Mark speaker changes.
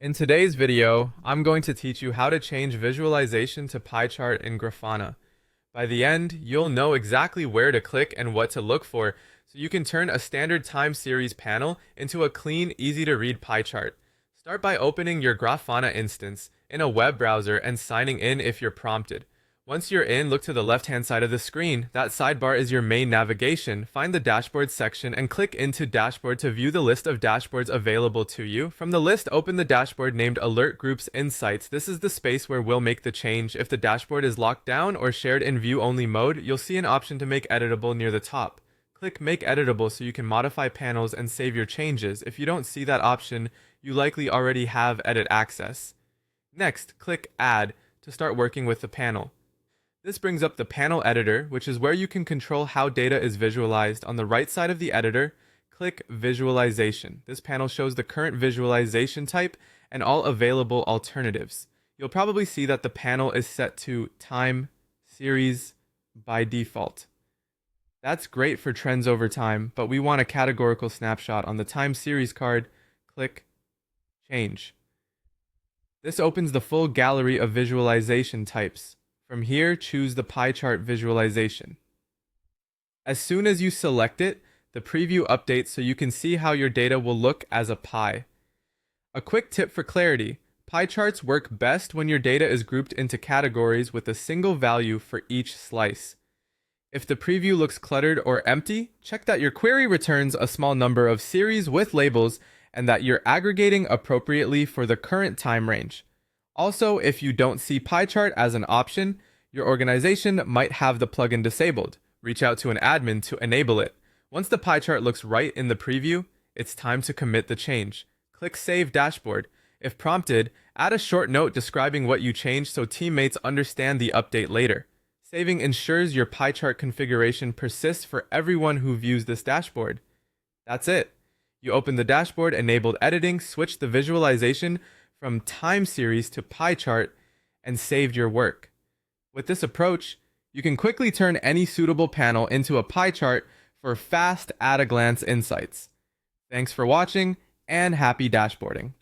Speaker 1: In today's video, I'm going to teach you how to change visualization to pie chart in Grafana. By the end, you'll know exactly where to click and what to look for, so you can turn a standard time series panel into a clean, easy-to-read pie chart. Start by opening your Grafana instance in a web browser and signing in if you're prompted. Once you're in, look to the left-hand side of the screen. That sidebar is your main navigation. Find the Dashboard section and click into Dashboard to view the list of dashboards available to you. From the list, open the dashboard named Alert Groups Insights. This is the space where we'll make the change. If the dashboard is locked down or shared in view-only mode, you'll see an option to make editable near the top. Click Make Editable so you can modify panels and save your changes. If you don't see that option, you likely already have edit access. Next, click Add to start working with the panel. This brings up the panel editor, which is where you can control how data is visualized. On the right side of the editor, click Visualization. This panel shows the current visualization type and all available alternatives. You'll probably see that the panel is set to Time Series by default. That's great for trends over time, but we want a categorical snapshot. On the Time Series card, click Change. This opens the full gallery of visualization types. From here, choose the pie chart visualization. As soon as you select it, the preview updates so you can see how your data will look as a pie. A quick tip for clarity: pie charts work best when your data is grouped into categories with a single value for each slice. If the preview looks cluttered or empty, check that your query returns a small number of series with labels and that you're aggregating appropriately for the current time range. Also, if you don't see pie chart as an option, your organization might have the plugin disabled. Reach out to an admin to enable it. Once the pie chart looks right in the preview, it's time to commit the change. Click Save Dashboard. If prompted, add a short note describing what you changed so teammates understand the update later. Saving ensures your pie chart configuration persists for everyone who views this dashboard. That's it. You open the dashboard, enabled editing, switch the visualization from time series to pie chart, and saved your work. With this approach, you can quickly turn any suitable panel into a pie chart for fast at-a-glance insights. Thanks for watching, and happy dashboarding.